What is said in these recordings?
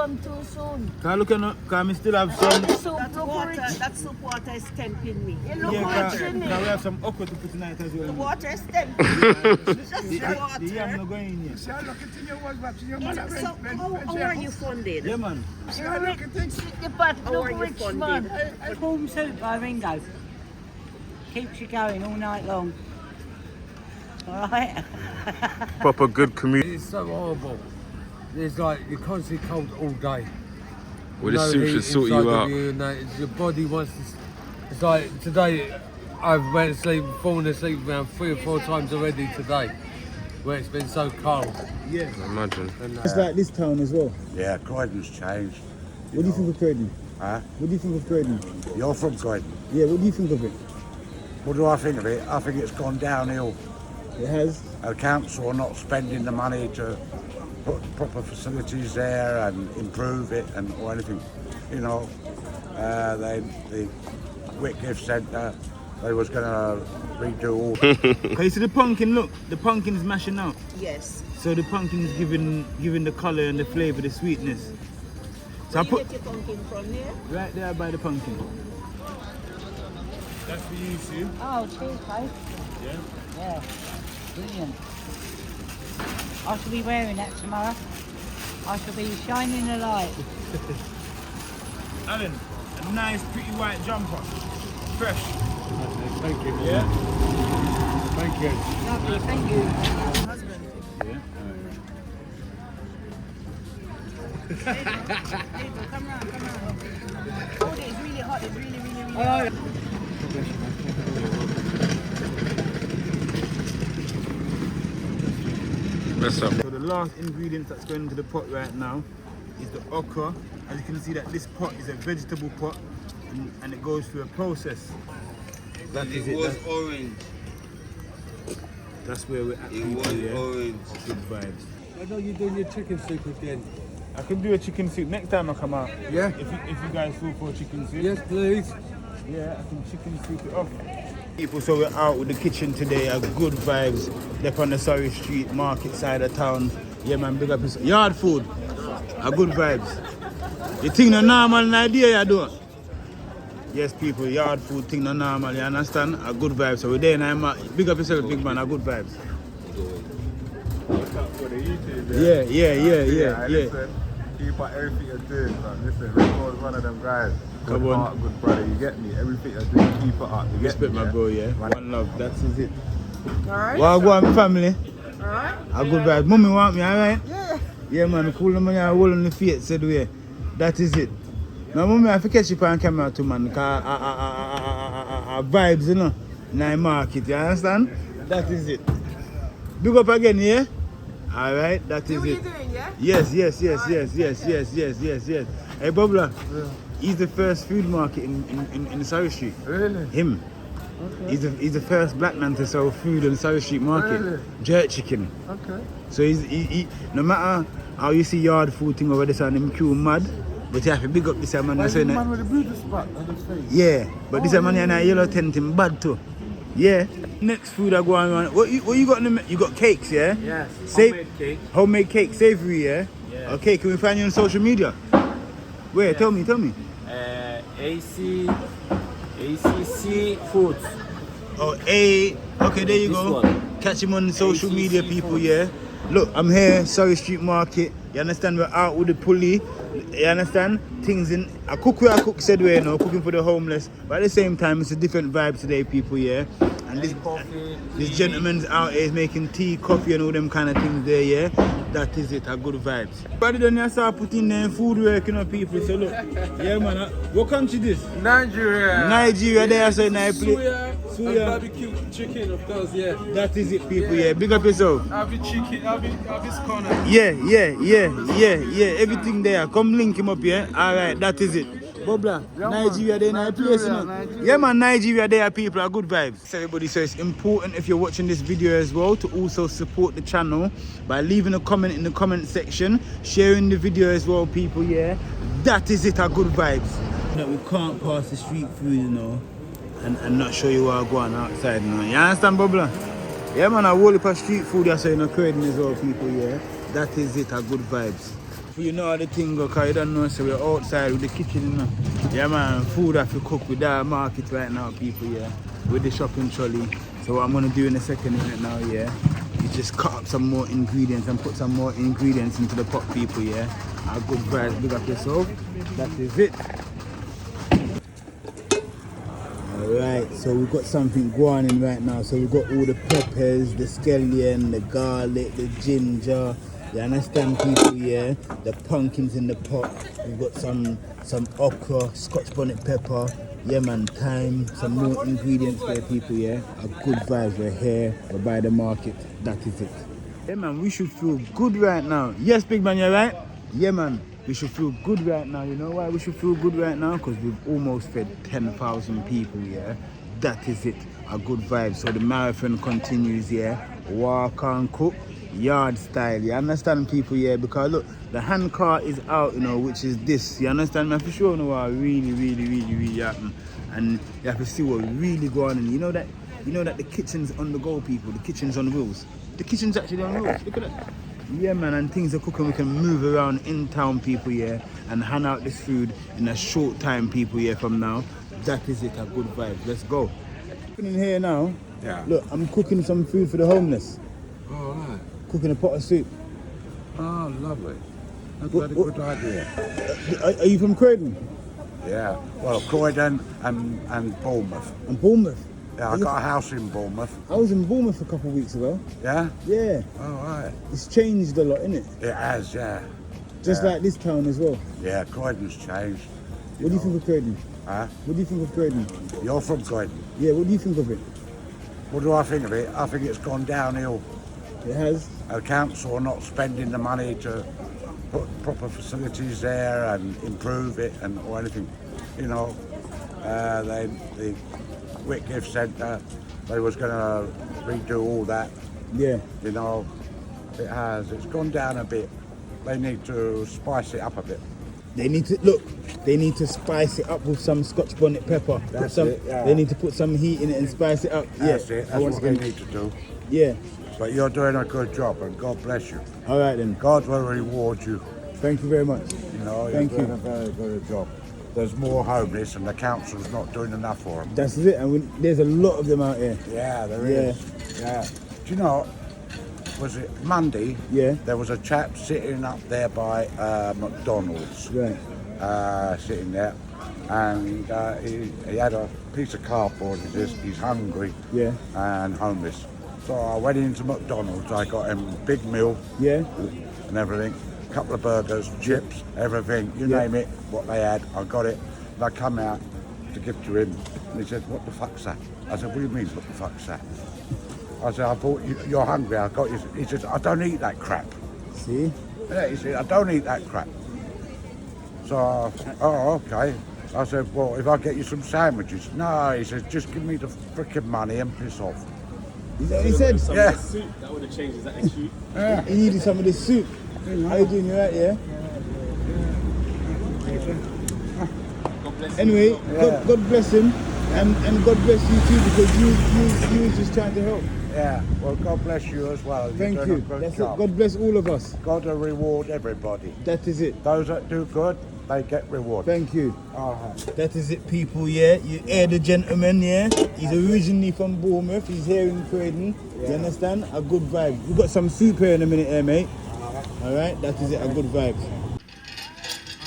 come too soon. Can look at I still have some. That soup water is tempting me. You look rich in Can we have some okra to put tonight as well? The water is tempting me. The yam not going in here. So how are you funded? Yeah, man. You're rich. The pot look rich, man. Warm soup by Ringo. Keeps you going all night long. Alright? Proper good community. It's so horrible. It's like you're constantly cold all day. Well, this soup should sort you out. Your body wants to. It's like today, I've went to sleep, fallen asleep around 3 or 4 times already today, where it's been so cold. Yeah. Imagine. And, It's like this town as well. Yeah, Croydon's changed. What do you think of Croydon? Huh? What do you think of Croydon? You're from Croydon. Yeah, what do you think of it? What do I think of it? I think it's gone downhill. It has. The council are not spending the money to put proper facilities there and improve it and or anything. You know, the Whitgift Centre, they was going to redo all. Can you see the pumpkin? Look, the pumpkin's mashing out. Yes. So the pumpkin's giving the colour and the flavour, the sweetness. So Where you get your pumpkin from here? right there by the pumpkin. That's for you, Sue. Oh, cheers, mate. Yeah. Yeah. Brilliant. I shall be wearing that tomorrow. I shall be shining a light. Alan, a nice, pretty white jumper. Fresh. Thank you. Yeah. Thank you. Lovely, thank you. Yeah. Come round. Oh, it's really hot. It's really hot. Mess up. So the last ingredient that's going into the pot right now is the okra. As you can see, that this pot is a vegetable pot, and it goes through a process. That is it. Was orange. That's where we're at. It People, was yeah? orange. Good vibes. I know you're doing your chicken soup again. I could do a chicken soup next time I come out. Yeah? If you guys feel for a chicken soup. Yes, please. Yeah, I can chicken soup it off. People, so we're out with the kitchen today. Good vibes. They're on the Surrey Street market side of town. Yeah, man, big up his yard food. Good vibes. You think no normal idea you do? Yes, people, yard food thing no normal. You understand? Good vibes. So we're there now. Big up yourself, big man. Good vibes. Yeah. Listen, keep up everything you're doing, man. Listen, Ringo's one of them guys. Good Come on. heart, good brother, you get me? Everything you're doing, keep it up. You Respect get me, my yeah? bro, yeah. Man. One love, that is it. Alright. Well, go on, family. Alright. Good vibes. Mommy want me, alright? Yeah. Yeah, man, cool the money I hold on the feet, said way. That is it. Now, mommy, I have to catch you on camera too, man, because I vibes, you know, in the market, you understand? That is it. Big up again, yeah? Alright, that is it. Doing, yeah? Yes. Hey, Bobla, he's the first food market in Surrey Street. Really? Him. Okay. He's the first black man to sell food in the Surrey Street market. Really? Jerk chicken. Okay. So he no matter how you see yard food thing over this and him queue mad, but you have to big up this man. Why So the man with the beauty spot on his face? yeah, but this man in a yellow tent him bad too. Yeah. Next food I go on. What you got in the you got cakes, yeah? Yes. Homemade cake. Homemade cake, savory, yeah? Yeah. Okay, can we find you on social media? Where? Yeah. Tell me. ACC Foods. Oh, okay, there you This go. one. Catch him on social media, ACC people, Foods. yeah? Look, I'm here, Surrey Street Market. You understand? We're out with the pulley. You understand? Things in... I cook said we're cooking for the homeless. But at the same time, it's a different vibe today, people, yeah? And this gentleman's out here is making tea, coffee, and all them kind of things there, yeah? That is it, good vibes. But then you start putting them food work, people. So look, yeah, man. What country this? Nigeria, there, so in a place. Suya. Barbecue chicken, of course, yeah. That is it, people, yeah. Big up yourself. Have your chicken, have his corner. Yeah. Everything there. Come link him up, yeah? Alright, that is it. Bobla, Yeah, Nigeria, they're in a place, you know. Nigeria. Yeah, man, Nigeria, there are people, are good vibes. So everybody, so it's important if you're watching this video as well to also support the channel by leaving a comment in the comment section, sharing the video as well, people, yeah. That is it, are good vibes. That we can't pass the street food, you know, and not show you what I go on outside, you know. You understand, Bobla? Yeah, man, I roll up a street food, that's how you know, Croydon as well, people, yeah. That is it, are good vibes. people, you know how the thing go, cause you don't know, so we're outside with the kitchen, you know. Yeah man, food have to cook with that market right now, people, yeah. With the shopping trolley. So what I'm gonna do in a second right now, yeah, is just cut up some more ingredients and put some more ingredients into the pot, people, yeah. A good vibes, big up yourself. That is it. Alright, so we've got something going in right now. So we've got all the peppers, the scallion, the garlic, the ginger. You understand, people, yeah? The pumpkins in the pot. We've got some okra, scotch bonnet pepper. Yeah man, thyme, some more ingredients there, people, yeah? A good vibes, we're here, we're by the market. That is it. Yeah man, we should feel good right now. Yes, big man, you're right? Yeah man, we should feel good right now. You know why we should feel good right now? Because we've almost fed 10,000 people, yeah? That is it, a good vibe. So the marathon continues, yeah? Walk and cook, yard style, you understand, people, yeah? Because look, the hand car is out, you know, which is this, you understand, man? For sure, you know what really happen. And you have to see what really going on. You know that the kitchen's on the go, people. The kitchen's on wheels. The kitchen's actually on wheels, look at that. Yeah man, and things are cooking. We can move around in town, people, yeah, and hand out this food in a short time, people, yeah, from now. That is it, a good vibe. Let's go. In here now, Yeah. look, I'm cooking some food for the homeless. Oh, right. Cooking a pot of soup. Oh, lovely. That's What- a good idea. Are you from Croydon? Yeah. Well, Croydon and Bournemouth. And Bournemouth? Yeah, I got a house in Bournemouth. I was in Bournemouth a couple of weeks ago. Yeah? Yeah, Oh, right. it's changed a lot, innit? It has, yeah. Just Yeah. like this town as well. Yeah, Croydon's changed. What do you think of Croydon? Huh? What do you think of Croydon? You're from Croydon. Yeah, what do you think of it? What do I think of it? I think it's gone downhill. It has. The council are not spending the money to put proper facilities there and improve it and or anything. You know, the Whitgift Centre, they was going to redo all that. Yeah. You know, it has. It's gone down a bit. They need to spice it up a bit. They need to look. They need to spice it up with some Scotch bonnet pepper. Put That's some, it, yeah. They need to put some heat in it and spice it up. That's yeah. it. That's what they need to do. Yeah. But you're doing a good job, and God bless you. All right then. God will reward you. Thank you very much. You know, Thank you're doing you. a very good job. There's more homeless, and the council's not doing enough for them. That's it. And there's a lot of them out here. Yeah, there Yeah. is. Yeah. Do you know? Was it Monday? Yeah. There was a chap sitting up there by McDonald's. Right. Sitting there, and he had a piece of cardboard. He's hungry, Yeah. and homeless. So I went into McDonald's. I got him a big meal Yeah. and everything, a couple of burgers, chips, everything. You Yeah. name it, what they had, I got it. And I come out to give to him, and he said, "What the fuck's that?" I said, "What do you mean, what the fuck's that?" I said, "I thought you're hungry. I got you." He said, "I don't eat that crap." See. Yeah, he said, "I don't eat that crap." So, oh, okay. I said, "Well, if I get you some sandwiches." No, he says, "Just give me the frickin' money and piss off." Is that what he said? Yeah. That would have changed that issue. He needed some of this soup. How you doing? You right? Yeah. Anyway, God bless him, and God bless you too, because you was just trying to help. Yeah, well, God bless you as well. You're Thank doing you. a good That's job. it. God bless all of us. God will reward everybody. That is it. Those that do good, they get rewarded. Thank you. Uh-huh. That is it, people, yeah. You hear the gentleman, yeah. He's originally from Bournemouth. He's here in Croydon. You understand? A good vibe. We've got some soup here in a minute, mate. All right, that is it. A good vibe.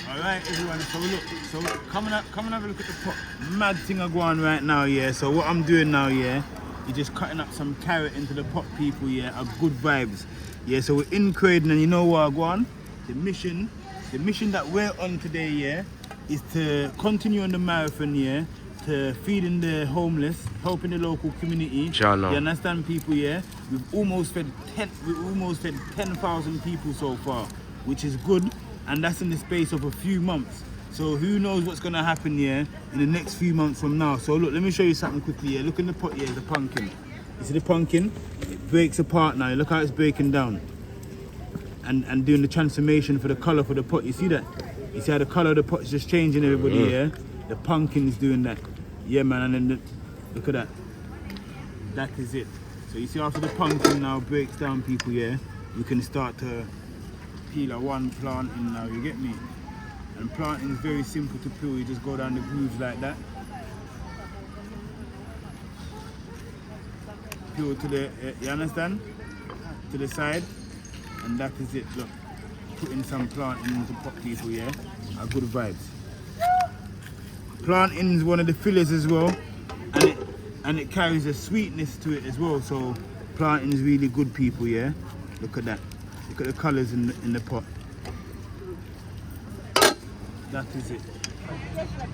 All right, everyone. So come and have a look at the pot. Mad thing I go on right now, yeah. So what I'm doing now, yeah, is just cutting up some carrot into the pot, people, yeah. A good vibes, yeah. So we're in Croydon, and you know what I go on? The mission that we're on today, yeah, is to continue on the marathon, yeah, to feeding the homeless, helping the local community. Inshallah. You understand, people, yeah? We've almost fed 10,000 people so far, which is good, and that's in the space of a few months. So who knows what's gonna happen, yeah, in the next few months from now. So look, let me show you something quickly, yeah. Look in the pot, yeah, the pumpkin. You see the pumpkin? It breaks apart now. Look how it's breaking down. And doing the transformation for the colour for the pot. You see that? You see how the colour of the pot is just changing, everybody, yeah? The pumpkin is doing that. Yeah, man, and then look at that. That is it. So you see after the pumpkin now breaks down, people, yeah? You can start to peel a one planting now, you get me? And planting is very simple to peel, you just go down the grooves like that. Peel to the, you understand? To the side, and that is it, look. Putting some planting into pot people, yeah? Are good vibes. Planting is one of the fillers as well, and it carries a sweetness to it as well, so planting is really good people, yeah? Look at that. Look at the colours in the pot. That is it.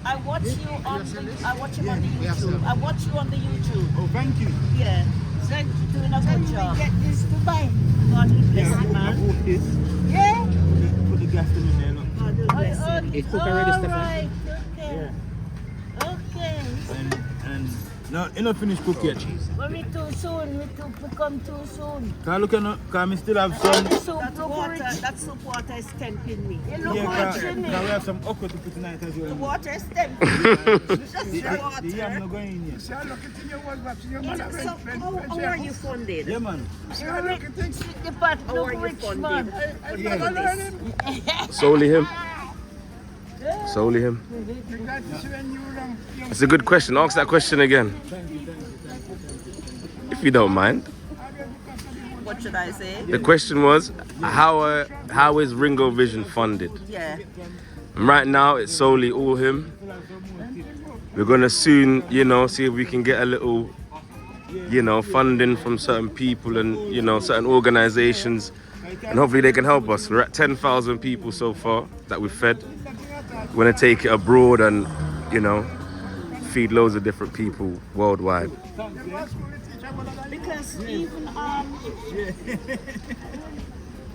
I watch you on the YouTube. I watch you on the YouTube. Oh, thank you. Yeah. So you're doing a good job. Get this to buy. God will bless you, I man. bought this. Yeah. Put the gas in there, look. God will bless you. It's cook already, Stefan. Alright, okay. Okay. And no, you not finished cook yet. But we too soon. We come too soon. Can I look at can I still have some? That soup water is tempting me. It look Yeah, rich in can we it. have some okra to put tonight as well? The water is tempting me. Just the The water. yam not going in yet. So how are you funded? Yeah, man. The pot How are look you rich, funded? man. Solely him. Solely him. It's a good question. Ask that question again. If you don't mind. What should I say? The question was, how is Ringo Vision funded? Yeah. And right now, it's solely all him. We're gonna soon, see if we can get a little, funding from certain people and, certain organizations. And hopefully they can help us. We're at 10,000 people so far that we've fed. We're gonna take it abroad and, feed loads of different people worldwide. Because even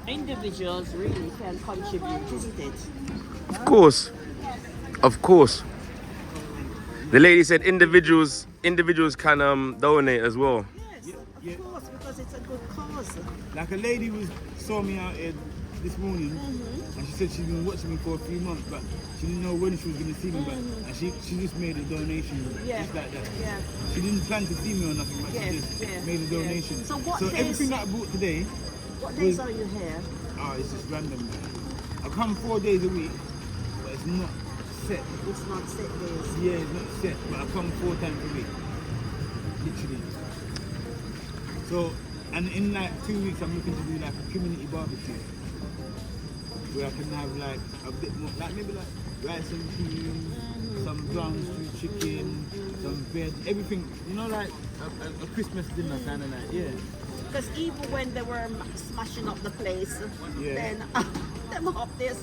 individuals really can contribute, isn't it? Of course. The lady said individuals can donate as well. Yes, of course, because it's a good cause. Like a lady saw me out here this morning, and she said she's been watching me for a few months, but she didn't know when she was going to see me, and she just made a donation, just like that. Yeah. She didn't plan to see me or nothing, but she just made a donation. So what days? Everything that I bought today, What days are you here? it's just random. I come 4 days a week, but it's not set. It's not set days. Yeah, it's not set, but I come 4 times a week, literally. So, and in like 2 weeks, I'm looking to do like a community barbecue, where I can have like a bit more, like maybe like rice and peas, some ground stew chicken, some bread, everything, like a Christmas dinner kind of like, yeah. Because even when they were smashing up the place, then them up there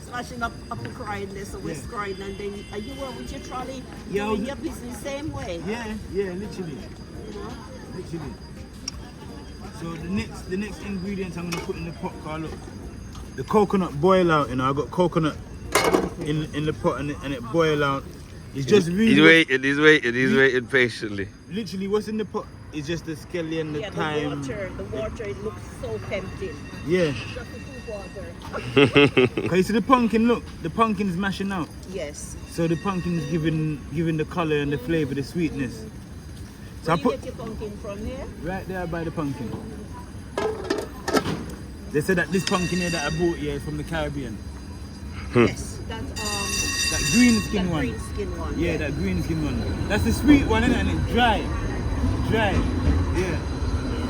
smashing up crying this or West crying, and then you were with your trolley doing your business same way. Yeah, literally. Literally. So the next ingredients I'm gonna put in the pot, Carl, look. The coconut boil out, I got coconut in the pot and it boil out. It's just really... He's waiting patiently. Literally, what's in the pot is just the scallion, the thyme. The water, it looks so tempting. Yeah. Just the food water. Can you see the pumpkin? Look, the pumpkin's mashing out. Yes. So the pumpkin's giving the color and the flavor, the sweetness. So Where you get your pumpkin from here? Right there by the pumpkin. They said that this pumpkin here that I bought here is from the Caribbean. Yes, that green skin one. Green skin one. Yeah, that green skin one. That's the sweet one, isn't it? And it's dry. Yeah.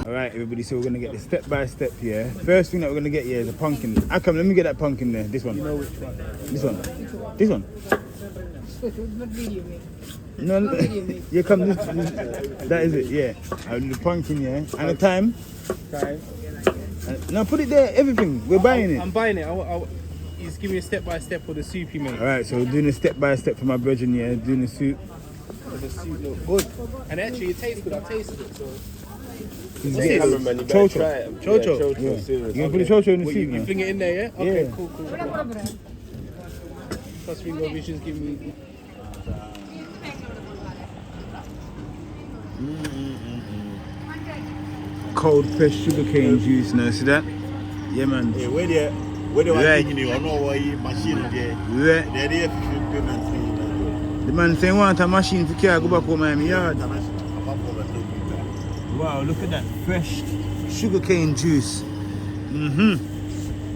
Alright everybody, so we're gonna get this step by step here. First thing that we're gonna get here is a pumpkin. Let me get that pumpkin there. This one. You know which one? This one. This one. No, yeah, come this, that is it, yeah. I'll do the pumpkin, yeah. And the thyme. No, put it there, everything. We're buying it. I'm buying it. You just give me a step by step for the soup you made. Alright, so we're doing a step by step for my brethren, yeah. Doing the soup. The soup look good. And actually, it tastes good. I've tasted it, so. Chocho. Yeah. You gonna put the chocho in the soup, You man? fling it in there, yeah? Okay, Yeah. cool. Plus, Ringo Vision's giving me. Cold pressed sugarcane juice, now see that? Yeah, man. Yeah, where they Right. thinking, you know why machine there. Right. They're there for payments. The man saying want a machine to carry go back home in my yard. Wow, look at that fresh sugarcane juice.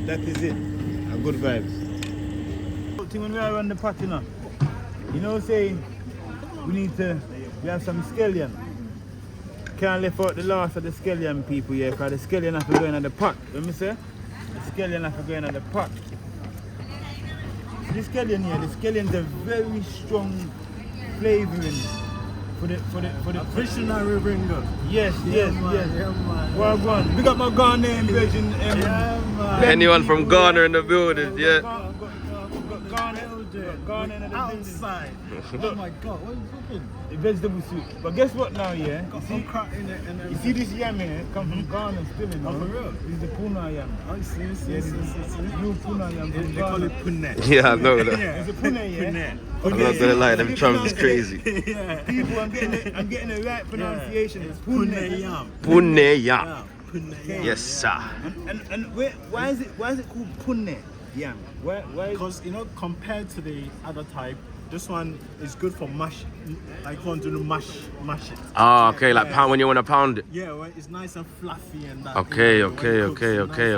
That is it. A good vibes. When we are on the pot, you know, say we have some scallion. Can't leave out the last of the scallion people here, because the scallion have to go in the pot. Let me say? The scallion have to go in the pot. So the scallion here, the scallion is a very strong flavouring for the Visionary Ringo. Yes. Yeah, man. Well gone. Big up my Ghanaian virgin. Yeah, man. Anyone from Ghana in the building, yeah. Ghana in the Outside. Oh my God, what are you cooking? The vegetable soup. But guess what now, yeah? Got some crap in it and You everything. see this yam here? Come from Ghana still, you know? Oh, for real? This is the puna yam. Oh, see. New puna yam from They call Ghana. it punnet. Yeah, I know that. It's a puna, yeah? Punnet. I'm not gonna lie, them trumps is crazy. Yeah. People, I'm getting the right pronunciation. It's Punnet puna. yam. Pune yam. Yeah, punnet yam. Yes, sir. And why is it called puna yam? Why is Because, you know, compared to the other type, this one is good for mash. Like, want to mash it. Ah, okay, like pound when you want to pound it. Yeah, well, it's nice and fluffy and that. Okay, you know, when it cooks, it's nice and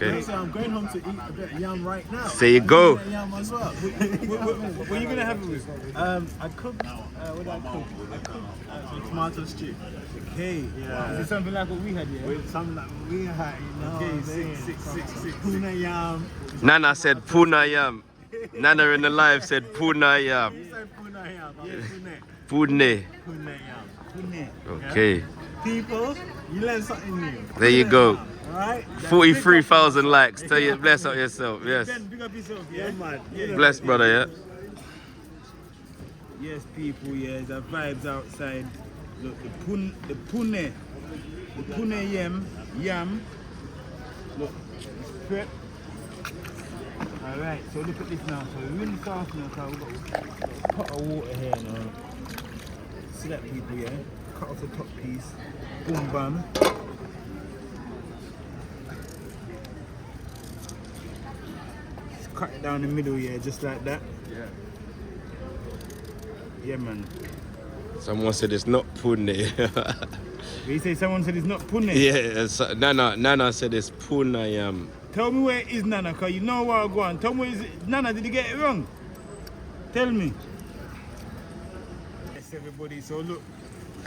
fluffy. So I'm going home to eat a bit of yam right now. There you go. Punnet yam as well. what are you gonna have it with? I cooked. What did I cook? I cooked some tomato stew. Okay. Yeah. Is it something like what we had here? With something like we had, you know. Okay, what I'm saying? six. Punnet yam. Nana said Puna yam. Nana in the live said Puna yam. You said punnet yam. Punnet. Pune. Punnet yam. Puna. Okay. People, you learn something new. There you go. Alright? 43,000 likes. Tell you, bless up yourself. Yes. Ben, big up yourself, yeah? Yeah, man. Bless, brother, yeah. Yes, people, yeah, the vibes outside. Look, the pune yam. Look, it's prep. Alright, so look at this now. So we're in the sauce now, so we've got a pot of water here now. See that, people, yeah? Cut off the top piece. Boom, bam. Just cut it down the middle, yeah, just like that. Yeah, man. Someone said it's not Pune. You say someone said it's not pune? Yeah, Nana said it's Puna yam. Tell me where it is, Nana, because you know where I'm going. Tell me where is it. Nana, did you get it wrong? Tell me. Yes, everybody. So look,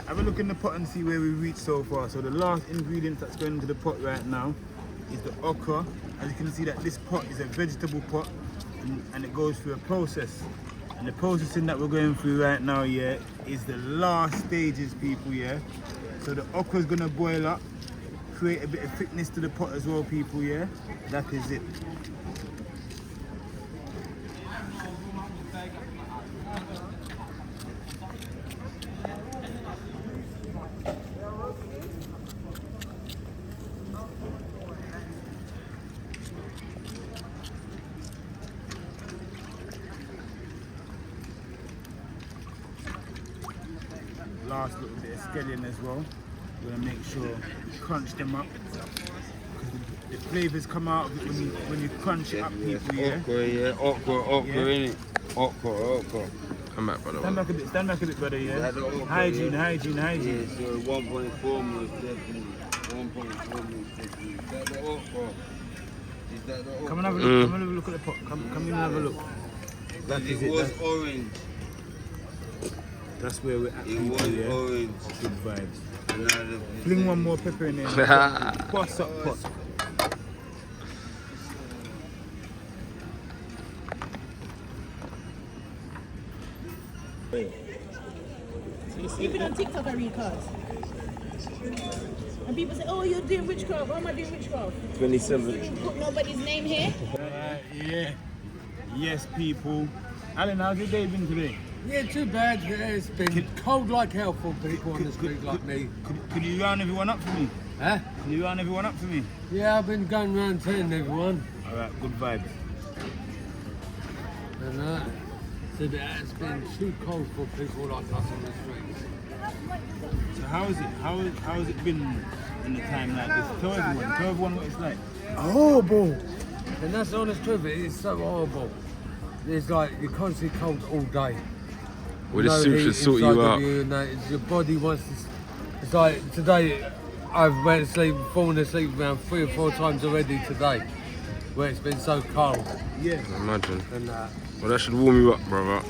have a look in the pot and see where we reached so far. So the last ingredient that's going into the pot right now is the okra. As you can see that this pot is a vegetable pot and it goes through a process. And the processing that we're going through right now, yeah, is the last stages, people, yeah. So the okra is gonna boil up, create a bit of thickness to the pot as well, people, yeah. That is it. Last little bit of scallion as well. We're gonna make sure you crunch them up because the flavors come out of it when you crunch it up, people. Yeah. Okra, Yeah. innit? Okra. Come back, brother. Stand back a bit, brother. Yeah. Hygiene. So 1.4 mils definitely. 1.4 mils definitely. Is that the okra? Is that the okra? Come and have a look. Come and have a look at the pot. Come in and have a look. That is It it. was orange. That's where we're at, It people. was Yeah. orange. Good vibes. And now the- Fling one more pepper in there. What's up, pot? You've been on TikTok, I read cards. And people say, oh, you're doing witchcraft. Why am I doing witchcraft? 27. Put nobody's name here. Yeah. Yes, people. Alan, how's your day been today? Yeah, too bad. Yeah, it's been cold like hell for people on the street like me. Could you round everyone up for me? Huh? Could you round everyone up for me? Yeah, I've been going around telling everyone. Alright, good vibes. And so it's been too cold for people like us on the streets. So how is it? How has it been in the time like this? Tell everyone what it's like. Horrible. And that's the honest truth. It is so horrible. It's like you're constantly cold all day. Well, this No soup heat should sort inside you of out. and it's your body wants to. It's like today. I've went to sleep, fallen asleep around 3 or 4 times already today, where it's been so cold. Yeah. Imagine. And Well, that should warm you up, brother.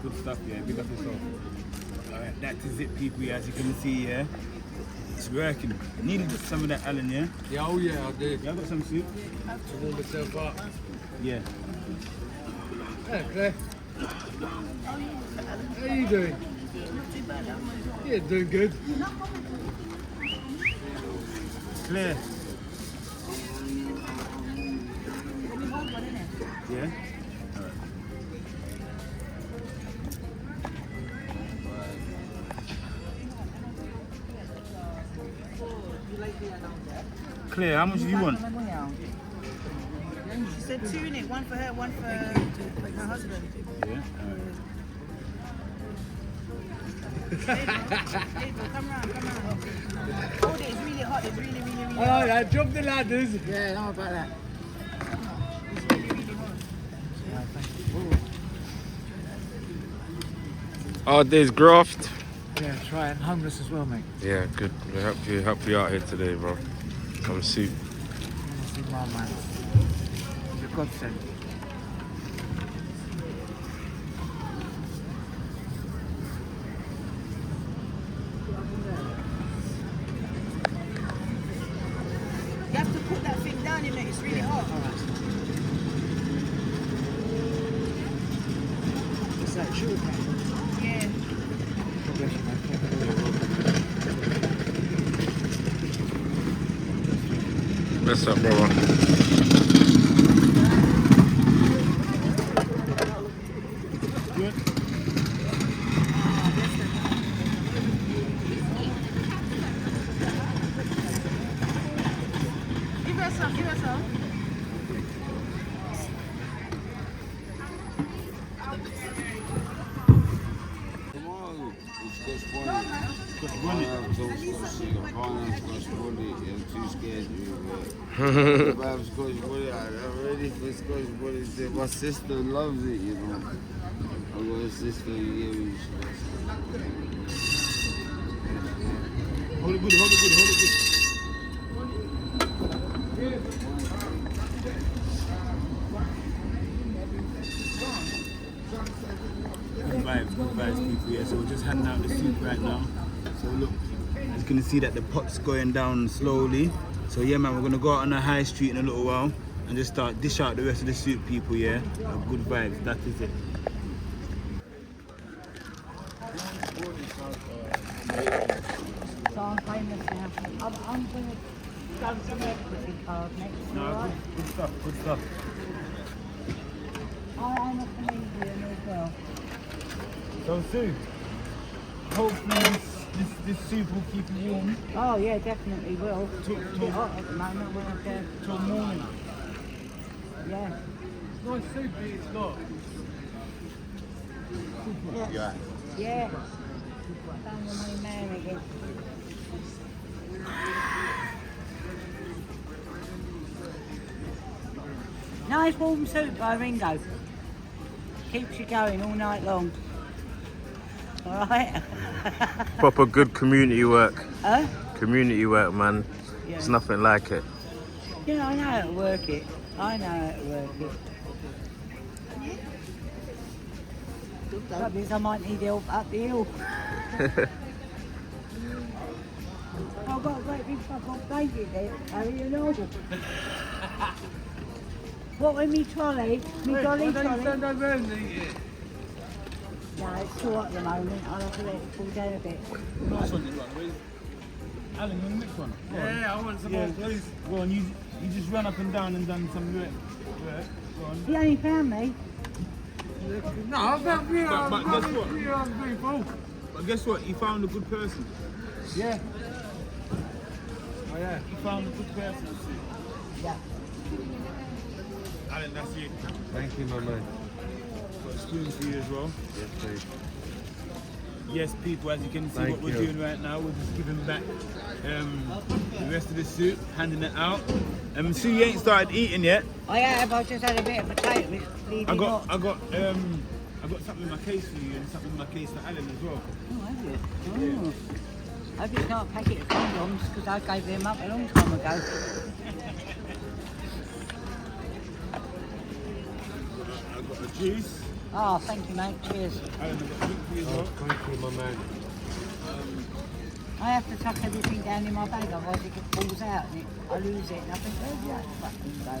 Good stuff, yeah. Big up yourself. Alright, that is it, people. Yeah, as you can see, yeah, it's working. Needed some of that, Alan, yeah. yeah, oh yeah, I did. Yeah, I got some soup. To warm myself up. Yeah. Yeah, Claire. How are you doing? Yeah, doing good. Clear. Yeah. Claire, how much do you want? She said 2 in it, one for her, one for her husband. Yeah. Abel, come round. Hold it, it's really hot, it's really Oh, hot. yeah, jump the ladders. Yeah, how about that? Oh, there's graft. Yeah, try it. Homeless as well, mate. Yeah, good. We help you out here today, bro. Some soup. Honestly, my man. It's a godsend. You have to put that thing down in it, it's really hot. Is that true, mate? Yeah. God bless you, mate. What's up, brother? Give her some. Tomorrow it's Scotch bonnet. Pineapple toast Scotch bonnet. I'm too scared to have Scotch bonnet. I'm ready for Scotch bonnet. My sister loves it, you know. I've got a sister who gave me Hold it good. Good vibes, people. Yeah, so we're just handing out the soup right now. So look, as you can see that the pot's going down slowly. So yeah, man, we're gonna go out on the high street in a little while and just start dish out the rest of the soup, people. Yeah, good vibes. That is it. So I'm famous now. I'm going to go to the equity card next, alright? Good stuff. I'm a comedian as well. So soup. Hopefully this soup will keep you warm Oh yeah, definitely will. It's a bit hot at the moment when I'm there. till morning. Yeah. It's nice soup, but it's not. Yeah. Found the main man again. Nice warm soup by Ringo. Keeps you going all night long. Alright? Proper good community work. Huh? Community work, man. Yeah. It's nothing like it. Yeah, I know how to work it. Trouble is I might need help up the hill. I've got a great big fucking baby there, Harry, you know. What with me trolley? Me dolly trolley? No, it's too hot at the moment. I'll have to let it cool down a bit. Nice one, Alan, you want the next one? Yeah, I want some more, please. Go on, you just run up and down and done some work. Go on. You only found me. No, I've got But guess what? people. But guess what? He found a good person. Yeah. Oh yeah. He found a good person. Yeah. Alan, that's you. Thank you, my man. Got a spoon for you as well. Yes, please. Yes, people, as you can see Thank what we're you. doing right now, we're just giving back the rest of the soup, handing it out. Sue, you ain't started eating yet. I have. I just had a bit of potato. It's bleeding I hot. got something in my case for you and something in my case for Alan as well. Oh, have you? Oh. I hope it's not a packet of condoms because I gave them up a long time ago. I got a juice. Oh, thank you, mate. Cheers. Alan, I got a drink for you as well. Thank you, my man. I have to tuck everything down in my bag, otherwise it falls out and I lose it. And I think, where's that fucking go?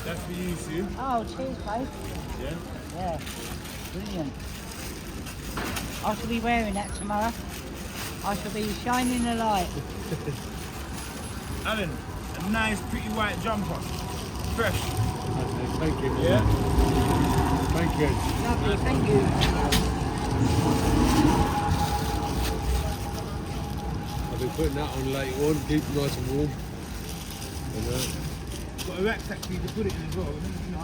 That's for you, Sue. Oh, cheers, babe. Yeah? Yeah, brilliant. I shall be wearing that tomorrow. I shall be shining a light. Alan, a nice pretty white jumper. Fresh. Thank you. Yeah? Thank you. Lovely, thank you. I've been putting that on later on, keep it nice and warm. Got a rucksack for you to put it in as well.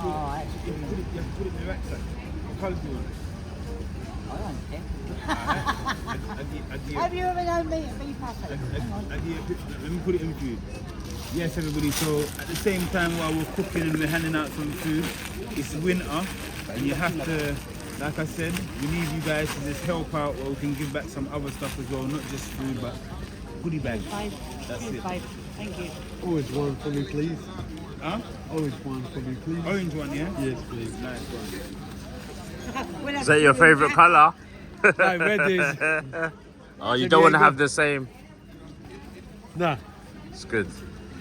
Oh, that's You have to put it in the rucksack. What colour do you want? I don't care. I Have you ever known me to be fussy? Hang on. let me put it in for you. Yes, everybody. So at the same time while we're cooking and we're handing out some food, it's winter, and you have to, like I said, we need you guys to just help out, or we can give back some other stuff as well, not just food, but goodie bags. Babe. That's Cheers, it. babe. Thank you. Orange one for me, please. Huh? Orange one for me, please. Orange one, yeah? Yes, please. Nice one. Is that your favourite colour? No, red is. Oh, you don't want to have the same. Nah. It's good.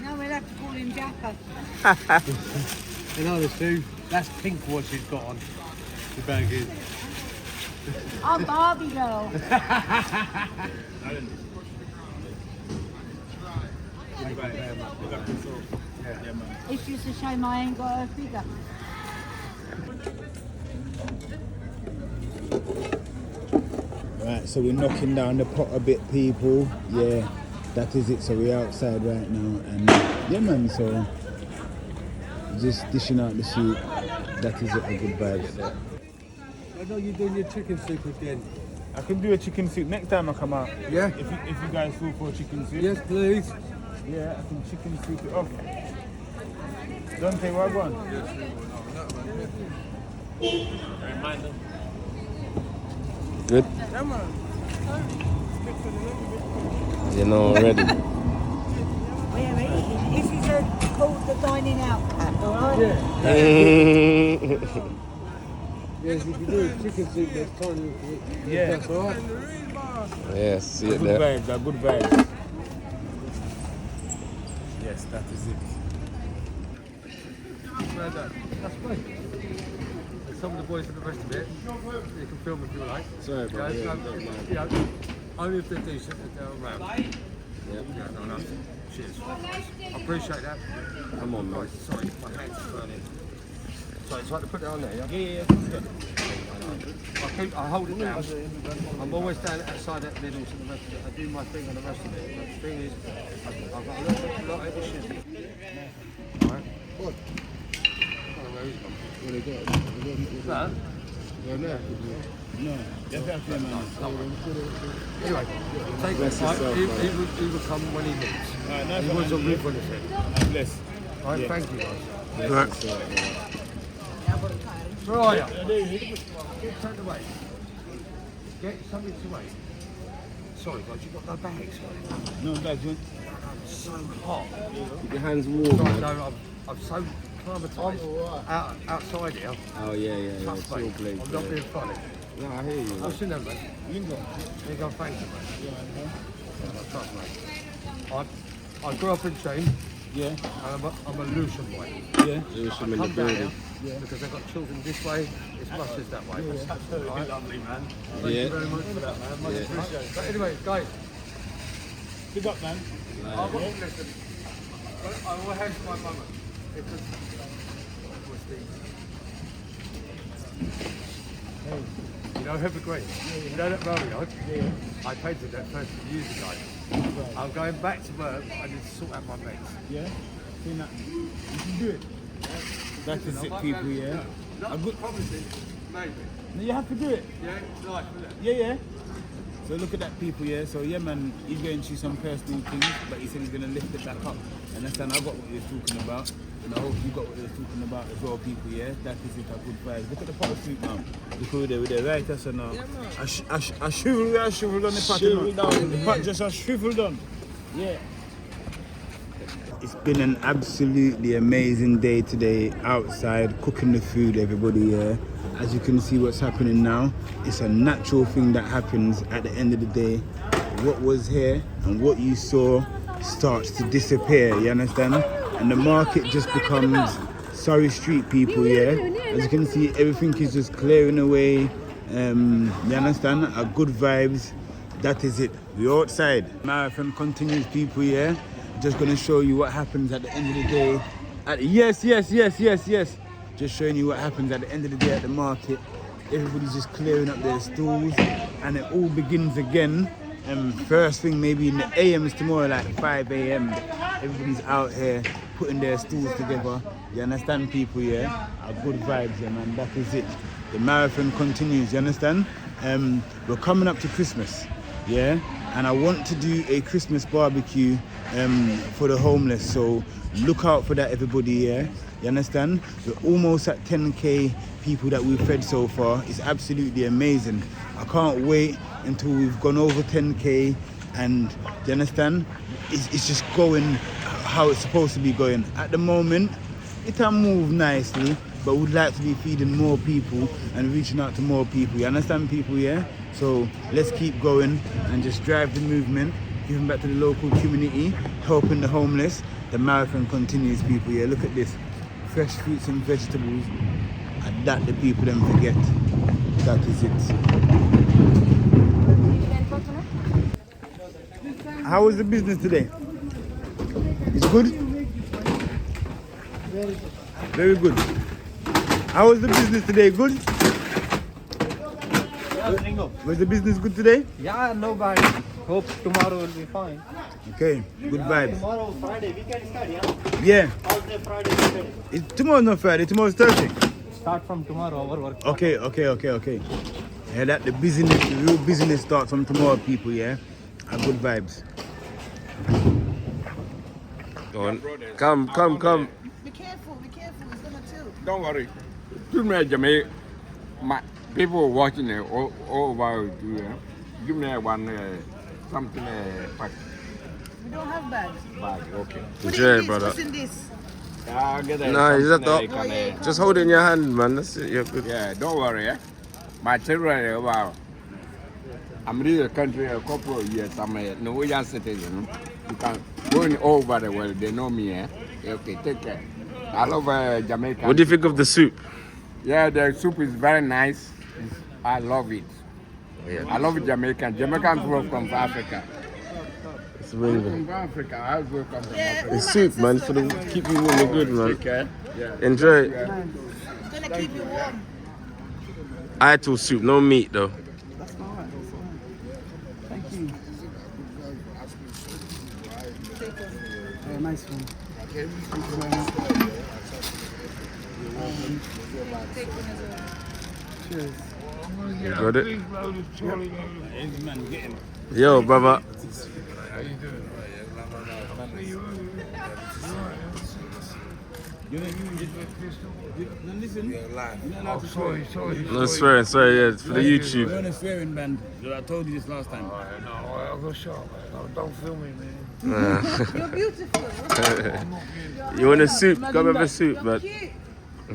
No, we'll have to call him Japper. You know the Sue, that's pink what she's got on. The bag is. I'm Barbie girl. Alan. Goodie bag. Look at this all. Yeah, man. It's just a shame I ain't got her figure. Right, so we're knocking down the pot a bit, people. Yeah, that is it. So we're outside right now, and yeah, man. So just dishing out the soup. That is it. A good vibe. I know you're doing your chicken soup again. I can do a chicken soup next time I come out. Yeah? If you guys feel for a chicken soup. Yes, please. Yeah, I can chicken soup it off. Don't say what I want. Good? You know already. Where is this is called the dining out cat, alright? Yes, if you do a chicken soup next time, Yeah. that's alright. Yes, see it Good there. vibes, are good vibes. Yes, that is it. That's great. Some of the boys for the rest of it, you can film if you like. Sorry, bro. Yeah, only if they're decent, if they're around. Yeah, no. Cheers. I appreciate that. Come on, man. Sorry, my hands are burning. Sorry, it's right to put it on there, yeah? Yeah. I hold it down. I'm always down outside that middle to the rest of it. I do my thing on the rest of it. But the thing is, I've got a lot of shit. Alright? Good. I don't know where he's gone. That? No, definitely, man. Anyway, take Bless it. yourself, He will come when he needs. Alright, nice He one, was a man. roof on his head. Bless. Alright, Yeah. thank you guys. Bless. Where are you? Get turned away. Get something to wait. Sorry guys, you've got no bags. No, bags, man. I'm so hot. Keep your hands warm, Sorry, man. no, I'm so climatised outside here. Oh, yeah. Tough, It's all mate. blade, I'm not yeah. being funny. No, I hear you. What's your name, mate? Ringo. Ringo, thank you, mate. Yeah, trust, mate. I grew up in Chain, Yeah. and I'm a Lucian boy. Yeah. There's I some in the come down building. here because I've got children this way as much as that way. Right? Lovely, man. Thank Yeah. you very much for that, man. Much Yeah. appreciated. But anyway, guys, Big up, man. I won't listen. But I will have my mama. Because was the You know Evergreen? You know that rail yard? I painted that first years ago. I'm going back to work. I need to sort out my mess. Yeah? See that? You can do it. That is it, people, yeah? Not promising, maybe. No, you have to do it. Yeah, it's nice, isn't it? Yeah, yeah. So look at that, people, yeah? So, yeah, man, he's going through some personal things, but he said he's going to lift it back up. And that's I got what he was talking about. And I hope you got what he was talking about as well, people, yeah? That is it, a good vibes. Look at the pot of soup now. Look over there with the right us now. I shriveled on the pot, you know. The pot just shriveled on. Yeah. It's been an absolutely amazing day today outside, cooking the food, everybody, yeah. As you can see what's happening now, it's a natural thing that happens at the end of the day. What was here and what you saw starts to disappear, you understand? And the market just becomes Surrey Street, people, yeah. As you can see, everything is just clearing away. You understand? A good vibes. That is it. We're outside. Marathon continues, people, yeah. Just gonna show you what happens at the end of the day. Yes. Just showing you what happens at the end of the day at the market. Everybody's just clearing up their stools, and it all begins again. First thing, maybe in the AMs tomorrow, like 5 a.m. Everybody's out here putting their stools together. You understand, people? Yeah, a good vibes, yeah, man. That is it. The marathon continues. You understand? We're coming up to Christmas, yeah, and I want to do a Christmas barbecue for the homeless. So look out for that, everybody. Yeah, you understand? We're almost at 10k people that we've fed so far. It's absolutely amazing. I can't wait until we've gone over 10k, and you understand? It's just going how it's supposed to be going. At the moment, it can move nicely, but we'd like to be feeding more people and reaching out to more people. You understand, people, yeah? So let's keep going and just drive the movement, giving back to the local community, helping the homeless. The marathon continues, people, yeah? Look at this. Fresh fruits and vegetables, and that the people then forget. That is it. How was the business today? It's good? Very good. How was the business today? Good? Was the business good today? Yeah, no bad. Hope tomorrow will be fine. Okay, good vibes. Tomorrow Friday, we can start, yeah? Yeah. All day Friday, Saturday. Tomorrow's not Friday, tomorrow's Thursday. Start from tomorrow, our work. Okay. Yeah, that the real business starts from tomorrow, people, yeah? Good vibes. Go on. Come. Be careful, it's gonna tilt. Don't worry. Give me a Jamaica. People watching it all over. Give me one something pack. We don't have bags. Bag, okay. Enjoy it, brother. What's in this? I'll get No, you just something don't. Just hold it in your hand, man. That's it. You're good. Yeah, don't worry. My children, wow. I'm in the country a couple of years. I'm a Norwegian citizen. You can go over the world. They know me. Okay, take care. I love Jamaica. What do you think of the soup? Yeah, the soup is very nice. I love it. Yeah. I love Jamaican. Jamaicans work from Africa. It's amazing. From Africa. I also come from Africa. It's soup, man. For the keep you warm and good, man. Take care. Yeah. Enjoy it. It's gonna keep you warm. Ital soup, no meat though. That's all right. Thank you. Nice one. Thank you very much. Cheers. You got it? Yo, brother. No swearing, sorry, yeah, it's for the YouTube. We're on a swearing band. I told you this last time. No, I'll go shop. Don't film me, man. You're beautiful. You want a soup? Come have a soup, You're man. cute. I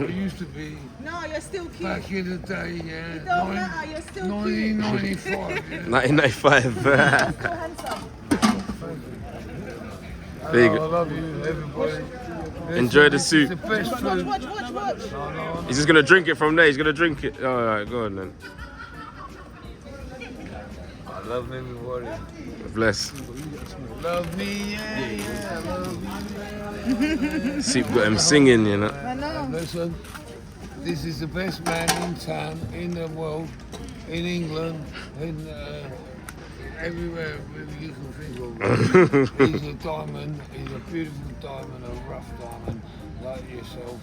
used to be No, you're still cute. back in the day, yeah. It don't matter, you're still cute. 1995, yeah. 1995. Still handsome. There you I go. love you, everybody. Enjoy the soup. It's the best food. Watch. He's just gonna drink it from there. He's gonna drink it. Alright, go on then. I love everybody. Bless. Love me, yeah. Love me. Soup got him singing, you know. I know. Listen, this is the best man in town, in the world, in England, in everywhere you can think of. He's a diamond, he's a beautiful diamond, a rough diamond, like yourself.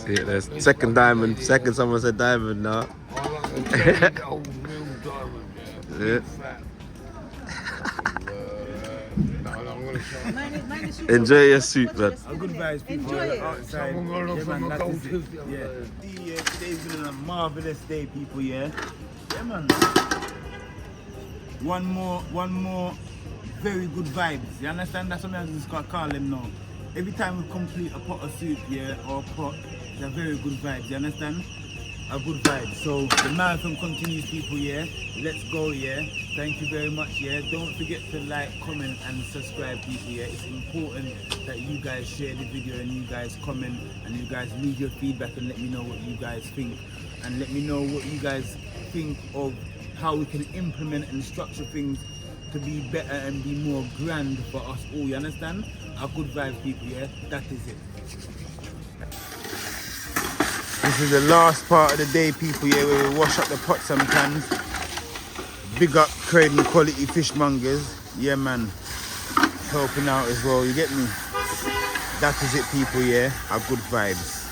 Yeah, there's second diamond. Second, someone said diamond now. I like a very old, real diamond, Yeah. fat. No, I'm gonna show you. Enjoy your soup, man. Good vibes, people. Enjoy it. Outside. Someone got off Yeah, man, from a that gold is it. tooth the other Yeah. day. Today's been a marvelous day, people. Yeah. Yeah, man. One more very good vibes. You understand? That's what I just call them now. Every time we complete a pot of soup, yeah, or a pot, it's a very good vibes. You understand? A good vibe. So the marathon continues, people. Yeah. Let's go. Yeah. Thank you very much. Yeah. Don't forget to like, comment, and subscribe, people. Yeah. It's important that you guys share the video and you guys comment and you guys leave your feedback and let me know what you guys think and let me know what you guys think of how we can implement and structure things to be better and be more grand for us all. You understand? Our good vibes, people. Yeah. That is it. This is the last part of the day, people, yeah, where we wash up the pots and pans. Big up Creighton Quality Fishmongers. Yeah, man. Helping out as well, you get me? That is it, people, yeah. Our good vibes.